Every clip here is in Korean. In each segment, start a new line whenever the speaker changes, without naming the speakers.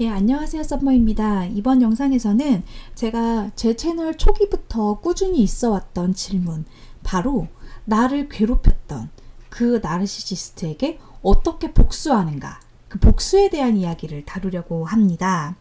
예, 안녕하세요. 썸머입니다. 이번 영상에서는 제가 제 채널 초기부터 꾸준히 있어왔던 질문, 바로 나를 괴롭혔던 그 나르시시스트에게 어떻게 복수하는가, 그 복수에 대한 이야기를 다루려고 합니다.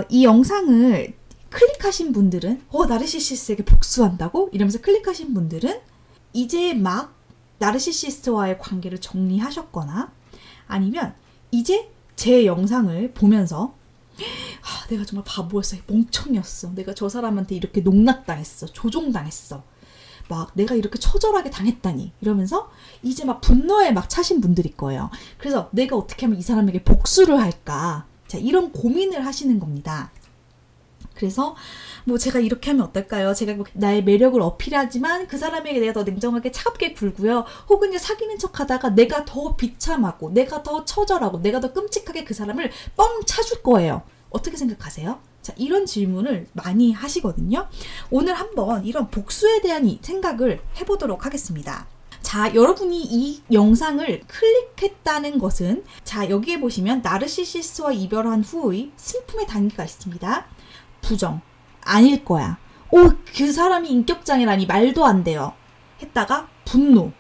이 영상을 클릭하신 분들은 나르시시스트에게 복수한다고? 이러면서 클릭하신 분들은 이제 막 나르시시스트와의 관계를 정리하셨거나, 아니면 이제 제 영상을 보면서 내가 정말 바보였어, 멍청이었어, 내가 저 사람한테 이렇게 농락당했어, 조종당했어, 막 내가 이렇게 처절하게 당했다니, 이러면서 이제 막 분노에 막 차신 분들일 거예요. 그래서 내가 어떻게 하면 이 사람에게 복수를 할까, 자, 이런 고민을 하시는 겁니다. 그래서 뭐 제가 이렇게 하면 어떨까요? 제가 뭐 나의 매력을 어필하지만 그 사람에게 내가 더 냉정하게 차갑게 굴고요. 혹은 사귀는 척 하다가 내가 더 비참하고 내가 더 처절하고 내가 더 끔찍하게 그 사람을 뻥 차줄 거예요. 어떻게 생각하세요? 자, 이런 질문을 많이 하시거든요. 오늘 한번 이런 복수에 대한 생각을 해보도록 하겠습니다. 자, 여러분이 이 영상을 클릭했다는 것은, 자, 여기에 보시면 나르시시스트와 이별한 후의 슬픔의 단계가 있습니다. 부정, 아닐 거야, 그 사람이 인격장애라니 말도 안 돼요 했다가 분노,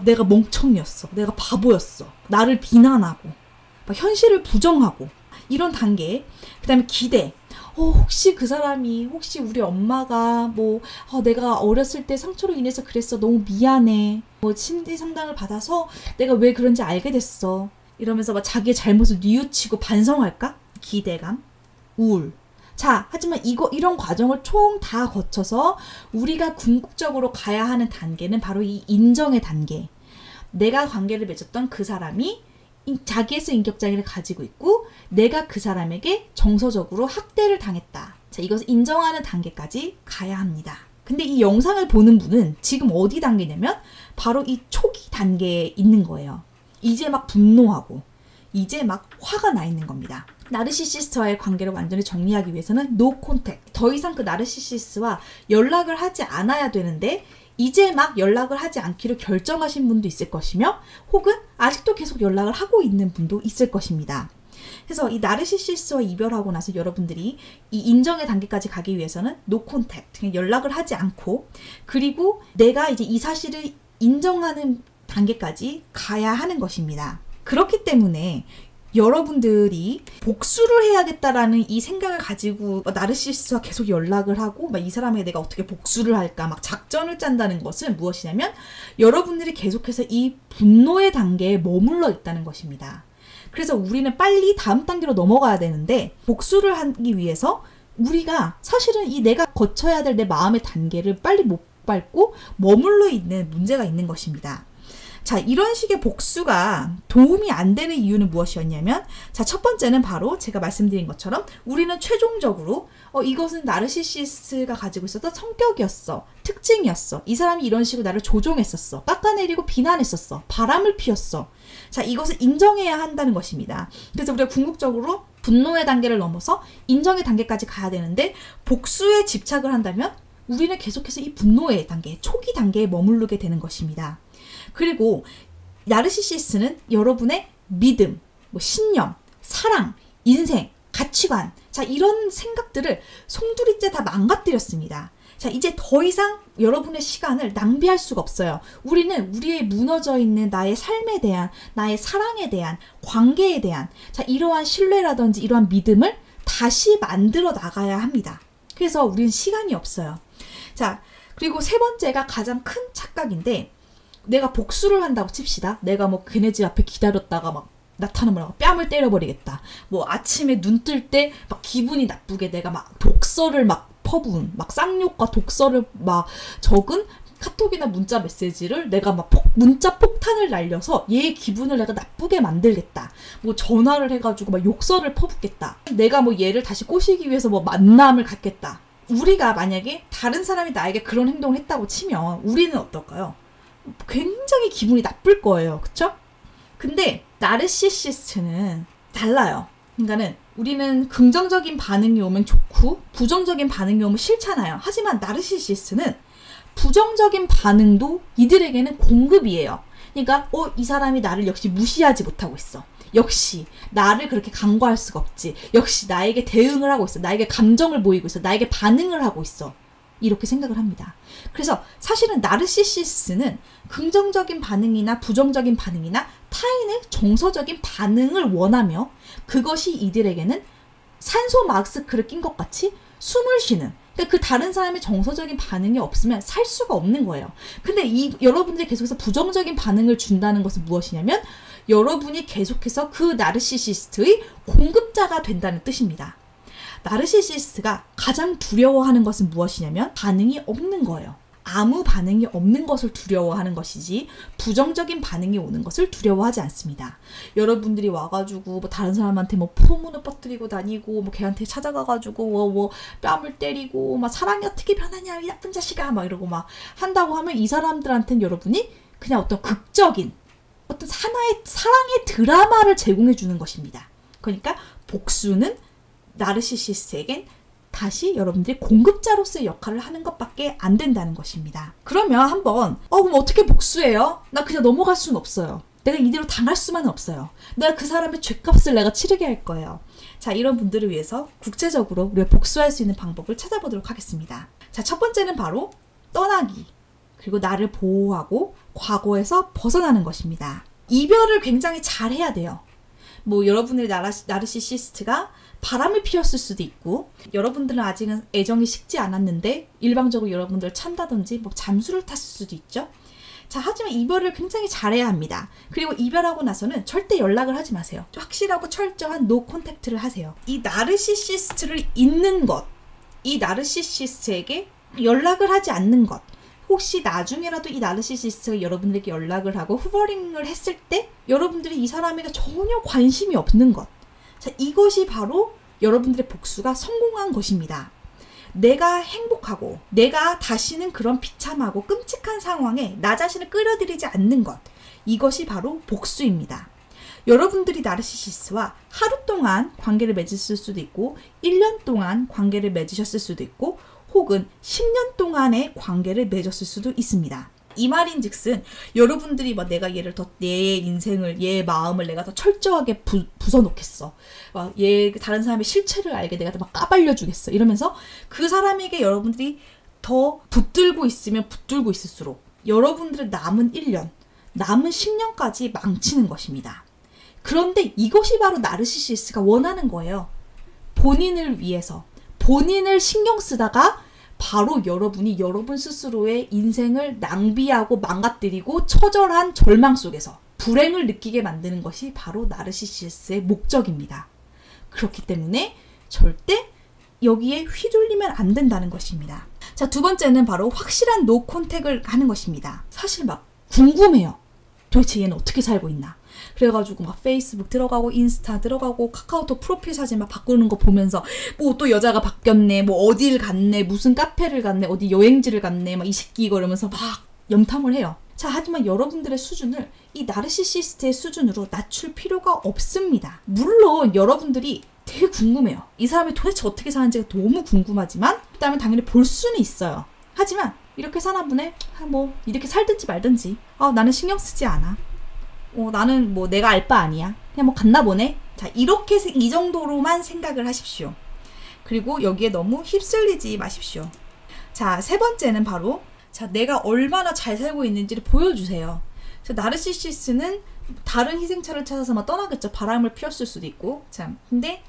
내가 멍청이었어, 내가 바보였어, 나를 비난하고 현실을 부정하고, 이런 단계. 그 다음에 기대, 혹시 그 사람이, 혹시 우리 엄마가 내가 어렸을 때 상처로 인해서 그랬어, 너무 미안해, 심리 상담을 받아서 내가 왜 그런지 알게 됐어, 이러면서 자기의 잘못을 뉘우치고 반성할까? 기대감, 우울. 자, 하지만 이런 과정을 총 다 거쳐서 우리가 궁극적으로 가야 하는 단계는 바로 이 인정의 단계. 내가 관계를 맺었던 그 사람이 자기에서 인격장애를 가지고 있고 내가 그 사람에게 정서적으로 학대를 당했다. 자, 이것을 인정하는 단계까지 가야 합니다. 근데 이 영상을 보는 분은 지금 어디 단계냐면 바로 이 초기 단계에 있는 거예요. 이제 막 분노하고 이제 막 화가 나 있는 겁니다. 나르시시스트와의 관계를 완전히 정리하기 위해서는 노 콘택트, 더 이상 그 나르시시스트와 연락을 하지 않아야 되는데 이제 막 연락을 하지 않기로 결정하신 분도 있을 것이며, 혹은 아직도 계속 연락을 하고 있는 분도 있을 것입니다. 그래서 이 나르시시스트와 이별하고 나서 여러분들이 이 인정의 단계까지 가기 위해서는 노 콘택트, 연락을 하지 않고, 그리고 내가 이제 이 사실을 인정하는 단계까지 가야 하는 것입니다. 그렇기 때문에 여러분들이 복수를 해야겠다라는 이 생각을 가지고 나르시시스트와 계속 연락을 하고 이 사람에게 내가 어떻게 복수를 할까 막 작전을 짠다는 것은 무엇이냐면, 여러분들이 계속해서 이 분노의 단계에 머물러 있다는 것입니다. 그래서 우리는 빨리 다음 단계로 넘어가야 되는데, 복수를 하기 위해서 우리가 사실은 이 내가 거쳐야 될 내 마음의 단계를 빨리 못 밟고 머물러 있는 문제가 있는 것입니다. 자, 이런 식의 복수가 도움이 안 되는 이유는 무엇이었냐면, 자, 첫 번째는 바로 제가 말씀드린 것처럼 우리는 최종적으로 이것은 나르시시스트가 가지고 있었던 성격이었어, 특징이었어, 이 사람이 이런 식으로 나를 조종했었어, 깎아내리고 비난했었어, 바람을 피웠어. 자, 이것을 인정해야 한다는 것입니다. 그래서 우리가 궁극적으로 분노의 단계를 넘어서 인정의 단계까지 가야 되는데, 복수에 집착을 한다면 우리는 계속해서 이 분노의 단계, 초기 단계에 머무르게 되는 것입니다. 그리고 나르시시스트는 여러분의 믿음, 신념, 사랑, 인생, 가치관, 자, 이런 생각들을 송두리째 다 망가뜨렸습니다. 자, 이제 더 이상 여러분의 시간을 낭비할 수가 없어요. 우리는 우리의 무너져 있는 나의 삶에 대한, 나의 사랑에 대한, 관계에 대한, 자, 이러한 신뢰라든지 이러한 믿음을 다시 만들어 나가야 합니다. 그래서 우리는 시간이 없어요. 자, 그리고 세 번째가 가장 큰 착각인데, 내가 복수를 한다고 칩시다. 내가 걔네 집 앞에 기다렸다가 막 나타나면 뺨을 때려버리겠다. 아침에 눈 뜰 때 막 기분이 나쁘게 내가 막 독서를 막 퍼부은, 막 쌍욕과 독서를 막 적은 카톡이나 문자 메시지를 내가 막 문자 폭탄을 날려서 얘의 기분을 내가 나쁘게 만들겠다. 전화를 해가지고 막 욕설을 퍼붓겠다. 내가 얘를 다시 꼬시기 위해서 만남을 갖겠다. 우리가 만약에 다른 사람이 나에게 그런 행동을 했다고 치면 우리는 어떨까요? 굉장히 기분이 나쁠 거예요. 그쵸? 근데 나르시시스트는 달라요. 그러니까는 우리는 긍정적인 반응이 오면 좋고 부정적인 반응이 오면 싫잖아요. 하지만 나르시시스트는 부정적인 반응도 이들에게는 공급이에요. 그러니까 이 사람이 나를 역시 무시하지 못하고 있어. 역시 나를 그렇게 간과할 수가 없지. 역시 나에게 대응을 하고 있어. 나에게 감정을 보이고 있어. 나에게 반응을 하고 있어. 이렇게 생각을 합니다. 그래서 사실은 나르시시스는 긍정적인 반응이나 부정적인 반응이나 타인의 정서적인 반응을 원하며 그것이 이들에게는 산소 마스크를 낀 것 같이 숨을 쉬는, 그러니까 그 다른 사람의 정서적인 반응이 없으면 살 수가 없는 거예요. 근데 여러분들이 계속해서 부정적인 반응을 준다는 것은 무엇이냐면 여러분이 계속해서 그 나르시시스트의 공급자가 된다는 뜻입니다. 나르시시스트가 가장 두려워하는 것은 무엇이냐면 반응이 없는 거예요. 아무 반응이 없는 것을 두려워하는 것이지 부정적인 반응이 오는 것을 두려워하지 않습니다. 여러분들이 와가지고 뭐 다른 사람한테 뭐 포문을 퍼뜨리고 다니고 뭐 걔한테 찾아가가지고 뭐 뺨을 때리고 막 사랑이 어떻게 변하냐 이 나쁜 자식아 막 이러고 막 한다고 하면 이 사람들한테는 여러분이 그냥 어떤 극적인 어떤 사랑의 드라마를 제공해 주는 것입니다. 그러니까 복수는 나르시시스트에겐 다시 여러분들이 공급자로서의 역할을 하는 것밖에 안 된다는 것입니다. 그러면 한번 그럼 어떻게 복수해요? 나 그냥 넘어갈 수는 없어요. 내가 이대로 당할 수만은 없어요. 내가 그 사람의 죗값을 내가 치르게 할 거예요. 자, 이런 분들을 위해서 국제적으로 우리가 복수할 수 있는 방법을 찾아보도록 하겠습니다. 자, 첫 번째는 바로 떠나기, 그리고 나를 보호하고 과거에서 벗어나는 것입니다. 이별을 굉장히 잘 해야 돼요. 뭐 여러분의 나르시시스트가 바람을 피웠을 수도 있고, 여러분들은 아직은 애정이 식지 않았는데 일방적으로 여러분들을 찬다든지 뭐 잠수를 탔을 수도 있죠. 자, 하지만 이별을 굉장히 잘해야 합니다. 그리고 이별하고 나서는 절대 연락을 하지 마세요. 확실하고 철저한 노 콘택트를 하세요. 이 나르시시스트를 잊는 것, 이 나르시시스트에게 연락을 하지 않는 것, 혹시 나중에라도 이 나르시시스트가 여러분들에게 연락을 하고 후버링을 했을 때 여러분들이 이 사람에게 전혀 관심이 없는 것, 자, 이것이 바로 여러분들의 복수가 성공한 것입니다. 내가 행복하고 내가 다시는 그런 비참하고 끔찍한 상황에 나 자신을 끌어들이지 않는 것, 이것이 바로 복수입니다. 여러분들이 나르시시스트와 하루 동안 관계를 맺으실 수도 있고 1년 동안 관계를 맺으셨을 수도 있고 혹은 10년 동안의 관계를 맺었을 수도 있습니다. 이 말인즉슨 여러분들이 막 내가 얘를 더 얘의 인생을, 얘의 마음을 내가 더 철저하게 부숴놓겠어. 막 얘 다른 사람의 실체를 알게 내가 막 까발려주겠어. 이러면서 그 사람에게 여러분들이 더 붙들고 있으면 붙들고 있을수록 여러분들의 남은 1년, 남은 10년까지 망치는 것입니다. 그런데 이것이 바로 나르시시스트가 원하는 거예요. 본인을 위해서, 본인을 신경 쓰다가 바로 여러분이 여러분 스스로의 인생을 낭비하고 망가뜨리고 처절한 절망 속에서 불행을 느끼게 만드는 것이 바로 나르시시스트의 목적입니다. 그렇기 때문에 절대 여기에 휘둘리면 안 된다는 것입니다. 자, 두 번째는 바로 확실한 노 콘택을 하는 것입니다. 사실 막 궁금해요. 도대체 얘는 어떻게 살고 있나? 그래가지고 막 페이스북 들어가고 인스타 들어가고 카카오톡 프로필 사진 막 바꾸는 거 보면서 뭐 또 여자가 바뀌었네, 뭐 어딜 갔네, 무슨 카페를 갔네, 어디 여행지를 갔네, 막 이 새끼 이러면서 막 염탐을 해요. 자, 하지만 여러분들의 수준을 이 나르시시스트의 수준으로 낮출 필요가 없습니다. 물론 여러분들이 되게 궁금해요. 이 사람이 도대체 어떻게 사는지가 너무 궁금하지만 그다음에 당연히 볼 수는 있어요. 하지만 이렇게 사나 보네? 뭐 이렇게 살든지 말든지 나는 신경 쓰지 않아. 나는 뭐 내가 알 바 아니야. 그냥 뭐 갔나 보네. 자, 이렇게 이 정도로만 생각을 하십시오. 그리고 여기에 너무 휩쓸리지 마십시오. 자, 세 번째는 바로 내가 얼마나 잘 살고 있는지를 보여주세요. 나르시시스트는 다른 희생자를 찾아서 막 떠나겠죠. 바람을 피웠을 수도 있고. 참, 근데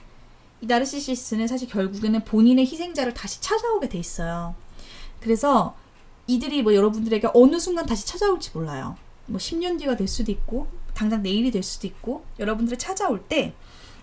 이 나르시시스트는 사실 결국에는 본인의 희생자를 다시 찾아오게 돼 있어요. 그래서 이들이 뭐 여러분들에게 어느 순간 다시 찾아올지 몰라요. 뭐 10년 뒤가 될 수도 있고 당장 내일이 될 수도 있고, 여러분들이 찾아올 때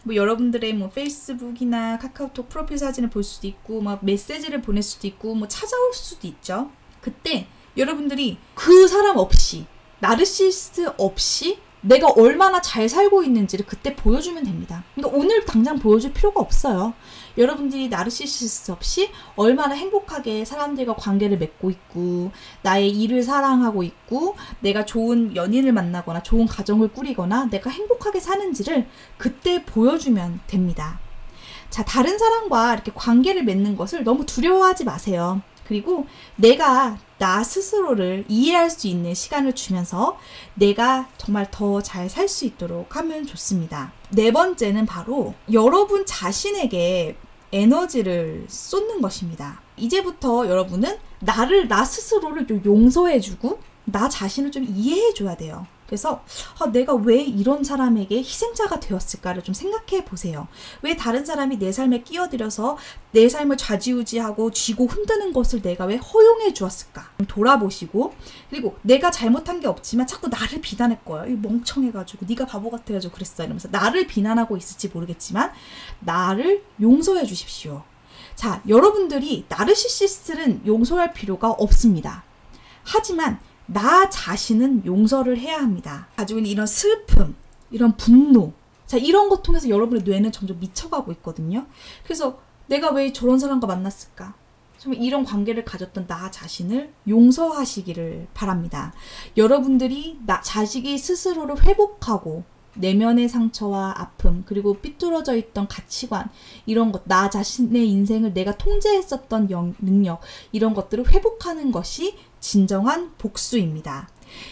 뭐 여러분들의 뭐 페이스북이나 카카오톡 프로필 사진을 볼 수도 있고 막 메시지를 보낼 수도 있고 뭐 찾아올 수도 있죠. 그때 여러분들이 그 사람 없이, 나르시시스트 없이 내가 얼마나 잘 살고 있는지를 그때 보여주면 됩니다. 그러니까 오늘 당장 보여줄 필요가 없어요. 여러분들이 나르시시스트 없이 얼마나 행복하게 사람들과 관계를 맺고 있고 나의 일을 사랑하고 있고 내가 좋은 연인을 만나거나 좋은 가정을 꾸리거나 내가 행복하게 사는지를 그때 보여주면 됩니다. 자, 다른 사람과 이렇게 관계를 맺는 것을 너무 두려워하지 마세요. 그리고 내가 나 스스로를 이해할 수 있는 시간을 주면서 내가 정말 더 잘 살 수 있도록 하면 좋습니다. 네 번째는 바로 여러분 자신에게 에너지를 쏟는 것입니다. 이제부터 여러분은 나 스스로를 좀 용서해주고 나 자신을 좀 이해해줘야 돼요. 그래서 내가 왜 이런 사람에게 희생자가 되었을까를 좀 생각해 보세요. 왜 다른 사람이 내 삶에 끼어들여서 내 삶을 좌지우지하고 쥐고 흔드는 것을 내가 왜 허용해 주었을까? 돌아보시고, 그리고 내가 잘못한 게 없지만 자꾸 나를 비난할 거야. 이 멍청해가지고 네가 바보 같아가지고 그랬어 이러면서 나를 비난하고 있을지 모르겠지만 나를 용서해 주십시오. 자, 여러분들이 나르시시스트는 용서할 필요가 없습니다. 하지만 나 자신은 용서를 해야 합니다. 가지고 있는 이런 슬픔, 이런 분노, 자, 이런 것 통해서 여러분의 뇌는 점점 미쳐가고 있거든요. 그래서 내가 왜 저런 사람과 만났을까? 정말 이런 관계를 가졌던 나 자신을 용서하시기를 바랍니다. 여러분들이 자식이 스스로를 회복하고 내면의 상처와 아픔, 그리고 삐뚤어져 있던 가치관, 이런 것, 나 자신의 인생을 내가 통제했었던 능력, 이런 것들을 회복하는 것이 진정한 복수입니다.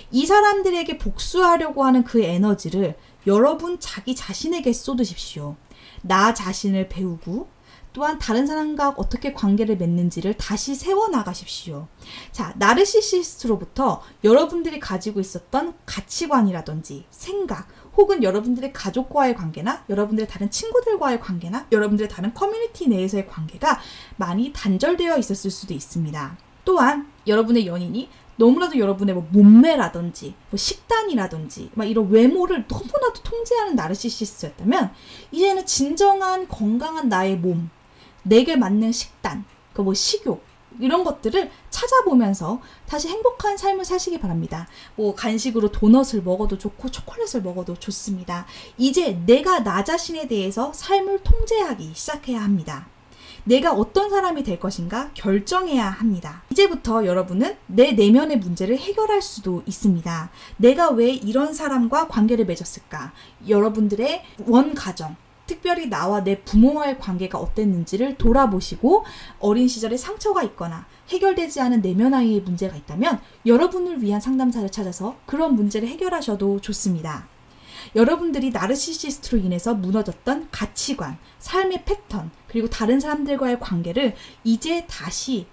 이 사람들에게 복수하려고 하는 그 에너지를 여러분 자기 자신에게 쏟으십시오. 나 자신을 배우고 또한 다른 사람과 어떻게 관계를 맺는지를 다시 세워나가십시오. 자, 나르시시스트로부터 여러분들이 가지고 있었던 가치관이라든지 생각, 혹은 여러분들의 가족과의 관계나 여러분들의 다른 친구들과의 관계나 여러분들의 다른 커뮤니티 내에서의 관계가 많이 단절되어 있었을 수도 있습니다. 또한 여러분의 연인이 너무나도 여러분의 몸매라든지 식단이라든지 이런 외모를 너무나도 통제하는 나르시시스트였다면 이제는 진정한 건강한 나의 몸, 내게 맞는 식단, 식욕, 이런 것들을 찾아보면서 다시 행복한 삶을 사시기 바랍니다. 간식으로 도넛을 먹어도 좋고 초콜릿을 먹어도 좋습니다. 이제 내가 나 자신에 대해서 삶을 통제하기 시작해야 합니다. 내가 어떤 사람이 될 것인가 결정해야 합니다. 이제부터 여러분은 내 내면의 문제를 해결할 수도 있습니다. 내가 왜 이런 사람과 관계를 맺었을까? 여러분들의 원가정, 특별히 나와 내 부모와의 관계가 어땠는지를 돌아보시고 어린 시절에 상처가 있거나 해결되지 않은 내면의 문제가 있다면 여러분을 위한 상담사를 찾아서 그런 문제를 해결하셔도 좋습니다. 여러분들이 나르시시스트로 인해서 무너졌던 가치관, 삶의 패턴, 그리고 다른 사람들과의 관계를 이제 다시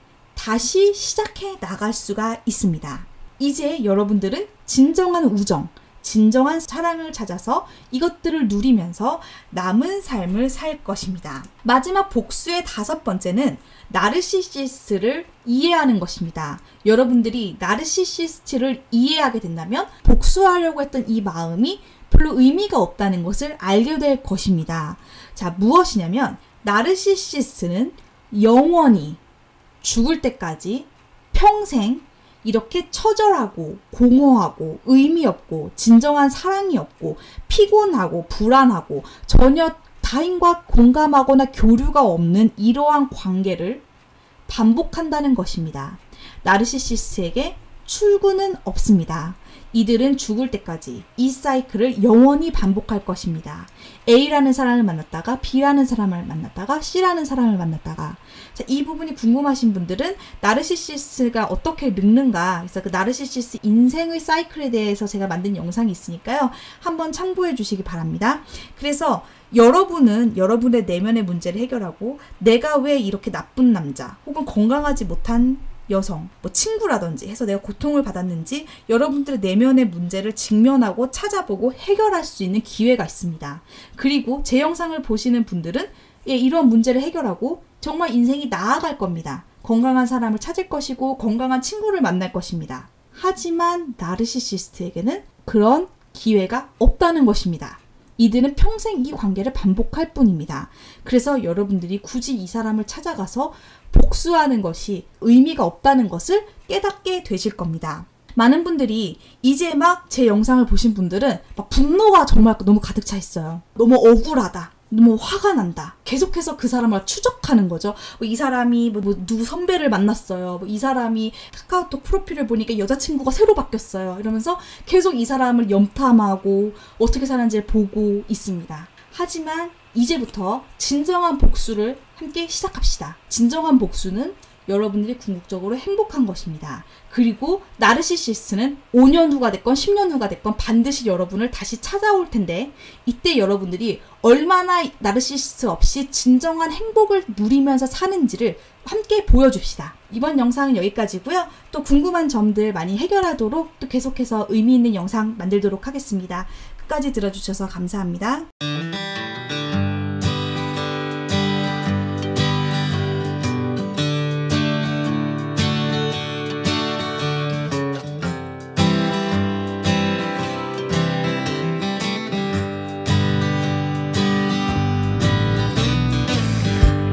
시작해 나갈 수가 있습니다. 이제 여러분들은 진정한 우정, 진정한 사랑을 찾아서 이것들을 누리면서 남은 삶을 살 것입니다. 마지막 복수의 5번째는 나르시시스트를 이해하는 것입니다. 여러분들이 나르시시스트를 이해하게 된다면 복수하려고 했던 이 마음이 별로 의미가 없다는 것을 알게 될 것입니다. 자, 무엇이냐면 나르시시스트는 영원히 죽을 때까지 평생 이렇게 처절하고 공허하고 의미 없고 진정한 사랑이 없고 피곤하고 불안하고 전혀 타인과 공감하거나 교류가 없는 이러한 관계를 반복한다는 것입니다. 나르시시스트에게 출구는 없습니다. 이들은 죽을 때까지 이 사이클을 영원히 반복할 것입니다. A라는 사람을 만났다가 B라는 사람을 만났다가 C라는 사람을 만났다가, 자, 이 부분이 궁금하신 분들은 나르시시스트가 어떻게 늙는가, 그래서 그 나르시시스트 인생의 사이클에 대해서 제가 만든 영상이 있으니까요. 한번 참고해 주시기 바랍니다. 그래서 여러분은 여러분의 내면의 문제를 해결하고 내가 왜 이렇게 나쁜 남자 혹은 건강하지 못한 여성, 친구라든지 해서 내가 고통을 받았는지 여러분들의 내면의 문제를 직면하고 찾아보고 해결할 수 있는 기회가 있습니다. 그리고 제 영상을 보시는 분들은 이런 문제를 해결하고 정말 인생이 나아갈 겁니다. 건강한 사람을 찾을 것이고 건강한 친구를 만날 것입니다. 하지만 나르시시스트에게는 그런 기회가 없다는 것입니다. 이들은 평생 이 관계를 반복할 뿐입니다. 그래서 여러분들이 굳이 이 사람을 찾아가서 복수하는 것이 의미가 없다는 것을 깨닫게 되실 겁니다. 많은 분들이 이제 막 제 영상을 보신 분들은 막 분노가 정말 너무 가득 차 있어요. 너무 억울하다. 너무 화가 난다. 계속해서 그 사람을 추적하는 거죠. 이 사람이 누구 선배를 만났어요. 이 사람이 카카오톡 프로필을 보니까 여자친구가 새로 바뀌었어요. 이러면서 계속 이 사람을 염탐하고 어떻게 사는지를 보고 있습니다. 하지만 이제부터 진정한 복수를 함께 시작합시다. 진정한 복수는 여러분들이 궁극적으로 행복한 것입니다. 그리고 나르시시스트는 5년 후가 됐건 10년 후가 됐건 반드시 여러분을 다시 찾아올 텐데 이때 여러분들이 얼마나 나르시시스트 없이 진정한 행복을 누리면서 사는지를 함께 보여줍시다. 이번 영상은 여기까지고요. 또 궁금한 점들 많이 해결하도록 또 계속해서 의미 있는 영상 만들도록 하겠습니다. 끝까지 들어주셔서 감사합니다.